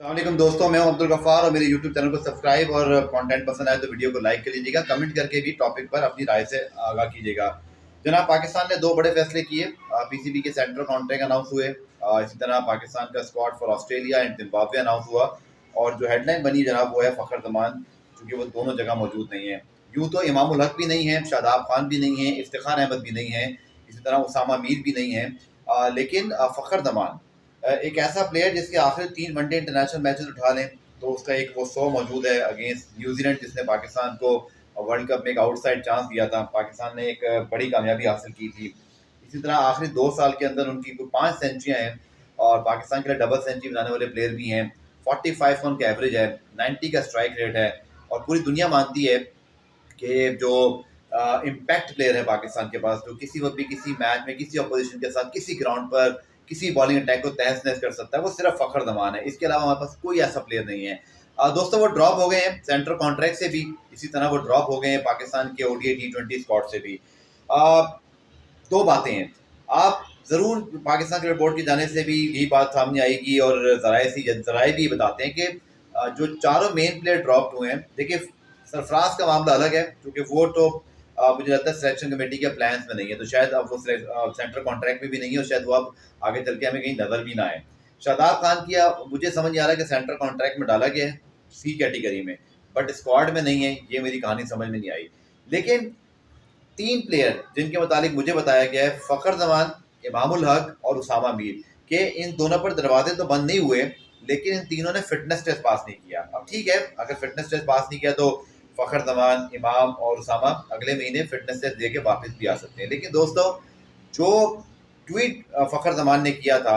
अस्सलाम दोस्तों, मैं हूं अब्दुल गफ्फार और मेरे YouTube चैनल को सब्सक्राइब और कंटेंट पसंद आए तो वीडियो को लाइक कर लीजिएगा। कमेंट करके भी टॉपिक पर अपनी राय से आगाह कीजिएगा। जनाब, पाकिस्तान ने दो बड़े फैसले किए। पीसीबी के सेंट्रल कॉन्ट्रैक्ट अनाउंस हुए। इसी तरह पाकिस्तान का squad for Australia and Zimbabwe announce हुआ। और जो हेडलाइन बनी जनाब वो है फ़खर जमान, क्योंकि वो दोनों जगह मौजूद नहीं है। यूँ तो इमाम उल हक भी नहीं है, शादाब खान भी नहीं है, इफ्तिखार अहमद भी नहीं है, इसी तरह उसामा मीर भी नहीं है, लेकिन फ़खर जमान एक ऐसा प्लेयर जिसके आखिरी 3 वनडे इंटरनेशनल मैचेस उठा लें तो उसका एक वो 100 मौजूद है अगेंस्ट न्यूजीलैंड, जिसने पाकिस्तान को वर्ल्ड कप में एक आउटसाइड चांस दिया था। पाकिस्तान ने एक बड़ी कामयाबी हासिल की थी। इसी तरह आखिरी 2 साल के अंदर उनकी कोई 5 सेंचुरियाँ हैं और पाकिस्तान के लिए डबल सेंचुरी बनाने वाले प्लेयर भी हैं। 45 रन का एवरेज है, 90 का स्ट्राइक रेट है और पूरी दुनिया मानती है कि जो इम्पैक्ट प्लेयर है पाकिस्तान के पास, जो किसी वक्त भी किसी मैच में किसी अपोजिशन के साथ किसी ग्राउंड पर किसी बॉलिंग अटैक को तहस नहस कर सकता है, वो सिर्फ फ़खर जमान है। इसके अलावा हमारे पास कोई ऐसा प्लेयर नहीं है। दोस्तों, वो ड्रॉप हो गए हैं सेंट्रल कॉन्ट्रैक्ट से भी, इसी तरह वो ड्रॉप हो गए हैं पाकिस्तान के ODI T20 स्क्वाड से भी। दो बातें हैं, आप ज़रूर पाकिस्तान क्रिकेट बोर्ड की जाने से भी यही बात सामने आएगी और ज़राए भी बताते हैं कि जो चारों मेन प्लेयर ड्रॉप हुए हैं। देखिए, सरफराज का मामला अलग है क्योंकि वो तो मुझे लगता है सिलेक्शन कमेटी के प्लान्स में नहीं है, तो शायद अब वो सेंट्रल कॉन्ट्रैक्ट में भी नहीं है और शायद वो अब आगे चल के हमें कहीं नजर भी ना आए। शादाब खान की मुझे समझ नहीं आ रहा कि सेंट्रल कॉन्ट्रैक्ट में डाला गया है C कैटेगरी में, बट स्क्वाड में नहीं है। ये मेरी कहानी समझ में नहीं आई। लेकिन 3 प्लेयर जिनके मुतालिक मुझे बताया गया है, फ़खर जमान, इमामुल हक और उसामा मीर, के इन दोनों पर दरवाजे तो बंद नहीं हुए, लेकिन इन तीनों ने फिटनेस टेस्ट पास नहीं किया। अब ठीक है, अगर फिटनेस टेस्ट पास नहीं किया तो फ़खर जमान, इमाम और उसामा अगले महीने फिटनेस टेस्ट दे के वापस भी आ सकते हैं। लेकिन दोस्तों, जो ट्वीट फ़खर जमान ने किया था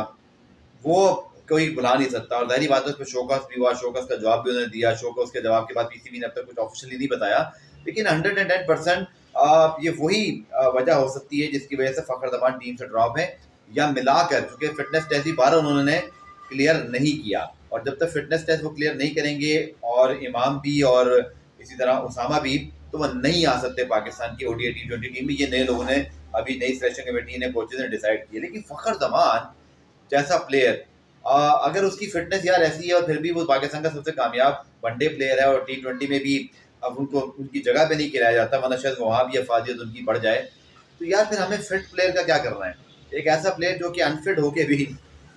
वो कोई भुला नहीं सकता और ज़ाहिर बात है उस पर शोकस भी हुआ, शोकस का जवाब भी उन्होंने दिया। शोकस के जवाब के बाद पीसीबी ने अब तक कुछ ऑफिशियली नहीं बताया, लेकिन 110% ये वही वजह हो सकती है जिसकी वजह से फ़खर जमान टीम से ड्रॉप है, या मिलाकर, क्योंकि फिटनेस टेस्ट ही 12 उन्होंने क्लियर नहीं किया और जब तक फिटनेस टेस्ट वो क्लियर नहीं करेंगे और इमाम भी और इसी तरह उसामा भी, तो वह नहीं आ सकते पाकिस्तान की ODI T20 टीम में। ये नए लोगों ने, अभी नई सिलेक्शन कमेटी ने, कोचेज ने डिसाइड किया। लेकिन फ़खर जमान जैसा प्लेयर, अगर उसकी फिटनेस यार ऐसी है और फिर भी वो पाकिस्तान का सबसे कामयाब वनडे प्लेयर है और T20 में भी अब उनको उनकी जगह पे नहीं खिलाया जाता, वरना शायद वहाँ भी अफादियत उनकी बढ़ जाए, तो यार फिर हमें फिट प्लेयर का क्या करना है? एक ऐसा प्लेयर जो कि अनफिट होके भी,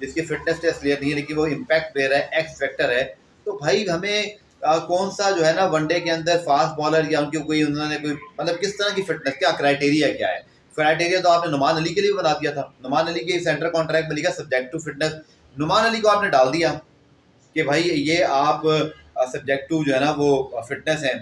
जिसकी फिटनेस टेस्ट क्लियर नहीं है लेकिन वो इम्पैक्ट प्लेयर है, एक्स फैक्टर है, तो भाई हमें कौन सा जो है ना वनडे के अंदर फास्ट बॉलर या उनकी कोई उन्होंने कोई मतलब किस तरह की फिटनेस, क्या क्राइटेरिया क्या है? क्राइटेरिया तो आपने नुमान अली के लिए बना दिया था। नुमान अली के सेंट्रल कॉन्ट्रैक्ट में लिखा subject to fitness, Numan Ali को आपने डाल दिया कि भाई ये आप सब्जेक्ट टू जो है ना वो फिटनेस है,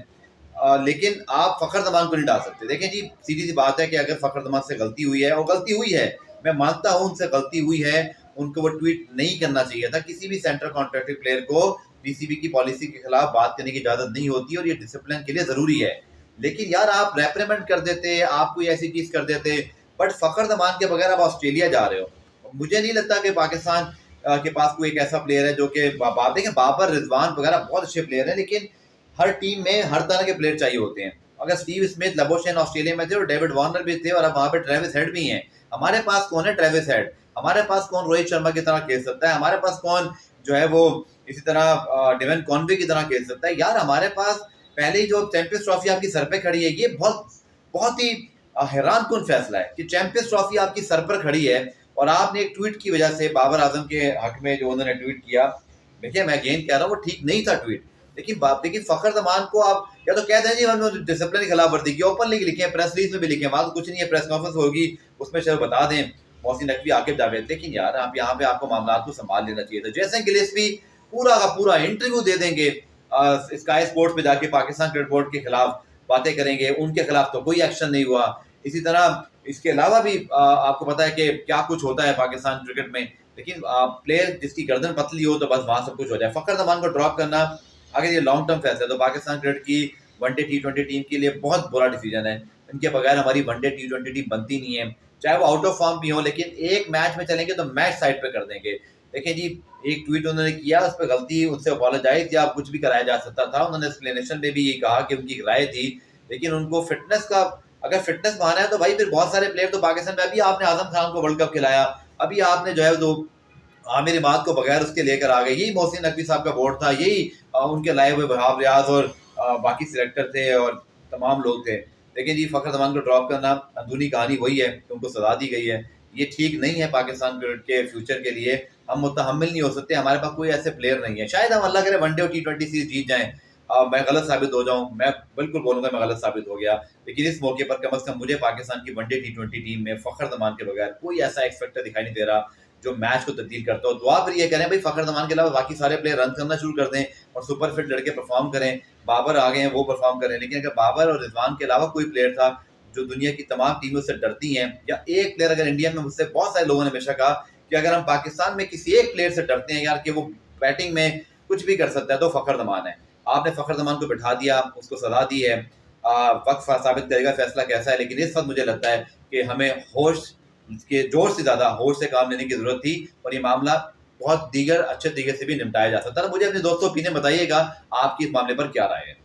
लेकिन आप फ़खर जमान को नहीं डाल सकते। देखें जी, सीधी सी बात है कि अगर फ़खर जमान से गलती हुई है और गलती हुई है, मैं मानता हूँ उनसे गलती हुई है, उनको वो ट्वीट नहीं करना चाहिए था। किसी भी सेंट्रल कॉन्ट्रैक्टेड प्लेयर को पीसीबी की पॉलिसी के खिलाफ बात करने की इजाज़त नहीं होती और ये डिसिप्लिन के लिए ज़रूरी है। लेकिन यार आप रेप्रिमेंड कर देते, आप कोई ऐसी चीज़ कर देते, बट फ़खर जमान के बगैर आप ऑस्ट्रेलिया जा रहे हो। मुझे नहीं लगता कि पाकिस्तान के पास कोई एक ऐसा प्लेयर है जो कि बातें, बाबर, रिजवान वगैरह बहुत अच्छे प्लेयर हैं, लेकिन हर टीम में हर तरह के प्लेयर चाहिए होते हैं। अगर स्टीव स्मिथ, लबोशेन ऑस्ट्रेलिया में थे और डेविड वार्नर भी थे और अब वहाँ पे ट्रेविस हेड भी हैं। हमारे पास कौन है ट्रेविस हेड? हमारे पास कौन रोहित शर्मा की तरह खेल सकता है? हमारे पास कौन जो है वो इसी तरह डेवन कॉनवे की तरह खेल सकता है? यार हमारे पास पहले ही जो चैंपियंस ट्रॉफी आपकी सर पे खड़ी है, ये बहुत बहुत ही हैरान कुन फैसला है कि चैंपियंस ट्रॉफी आपकी सर पर खड़ी है और आपने एक ट्वीट की वजह से बाबर आजम के हक में जो उन्होंने ट्वीट किया, देखिए मैं अगेन कह रहा हूँ वो ठीक नहीं था ट्वीट, लेकिन फ़खर जमान को आप या तो कह दें जी हमने डिसिप्लिन की खिलाफ वर्जी की, ओपनली लिखे, प्रेस रिलीज में भी लिखे, वहाँ तो कुछ नहीं है, प्रेस कॉन्फ्रेंस होगी उसमें शायद बता दें मोहसिन नकवी, आकिब जावेद। लेकिन यार आप यहाँ पे आपको मामला को संभाल लेना चाहिए था। जैसे गिलेस्पी पूरा का पूरा इंटरव्यू दे देंगे स्काई स्पोर्ट्स पे जाके, पाकिस्तान क्रिकेट बोर्ड के खिलाफ बातें करेंगे, उनके खिलाफ तो कोई एक्शन नहीं हुआ। इसी तरह इसके अलावा भी आपको पता है कि क्या कुछ होता है पाकिस्तान क्रिकेट में, लेकिन प्लेयर जिसकी गर्दन पतली हो तो बस वहाँ सब कुछ हो जाए। फ़खर जमान को ड्रॉप करना, अगर ये लॉन्ग टर्म फैसला है तो पाकिस्तान क्रिकेट की वनडे T20 टीम के लिए बहुत बुरा डिसीजन है। इनके बगैर हमारी वनडे T20 टीम बनती नहीं है, चाहे वो आउट ऑफ फॉर्म भी हो, लेकिन एक मैच में चलेंगे तो मैच साइड पे कर देंगे। देखें जी, एक ट्वीट उन्होंने किया, उस पर गलती, उससे अपोलोजाइज या कुछ भी कराया जा सकता था। उन्होंने एक्सप्लेनेशन में भी ये कहा कि उनकी राय थी, लेकिन उनको फिटनेस का, अगर फिटनेस माना है तो भाई फिर बहुत सारे प्लेयर तो पाकिस्तान में, अभी आपने आजम खान को वर्ल्ड कप खिलाया, अभी आपने जो है तो आमिर इमाद को बगैर उसके लेकर आ गए। यही मोहसिन नकवी साहब का बोर्ड था, यही उनके लाए हुए वहाब रियाज और बाकी सिलेक्टर थे और तमाम लोग थे। लेकिन जी फ़खर जमान को ड्रॉप करना, अंदरूनी कहानी वही है कि उनको सजा दी गई है। ये ठीक नहीं है पाकिस्तान क्रिकेट के फ्यूचर के लिए। हम मुतहम्मिल नहीं हो सकते, हमारे पास कोई ऐसे प्लेयर नहीं है। शायद हम अल्लाह करे वनडे और T20 सीरीज जीत जाएं, मैं गलत साबित हो जाऊं, मैं बिल्कुल बोलूंगा मैं गलत साबित हो गया। लेकिन इस मौके पर कम से कम मुझे पाकिस्तान की वनडे T20 टीम में फ़खर जमान के बगैर कोई ऐसा एक्सपेक्टर दिखाई नहीं दे रहा जो मैच को तब्दील करता हो। दुआ फिर ये करें भाई फ़खर जमान के अलावा बाकी सारे प्लेयर रन करना शुरू कर दें और सुपर फिट लड़के परफॉर्म करें। बाबर आ गए हैं, वो परफॉर्म करें। लेकिन अगर बाबर और रिजवान के अलावा कोई प्लेयर था जो दुनिया की तमाम टीमों से डरती हैं, या एक प्लेयर अगर इंडिया में, मुझसे बहुत सारे लोगों ने हमेशा कहा कि अगर हम पाकिस्तान में किसी एक प्लेयर से डरते हैं यार कि वो बैटिंग में कुछ भी कर सकता है तो फ़खर जमान है। आपने फ़खर जमान को बिठा दिया, उसको सजा दी है। वक्त साबित करेगा फैसला कैसा है। लेकिन इस वक्त मुझे लगता है कि हमें होश के जोर से ज़्यादा होश से काम लेने की ज़रूरत थी और ये मामला बहुत दीगर अच्छे तरीके से भी निपटाया जा सकता है। मुझे अपने दोस्तों ओपिनियन बताइएगा, आपकी इस मामले पर क्या राय है।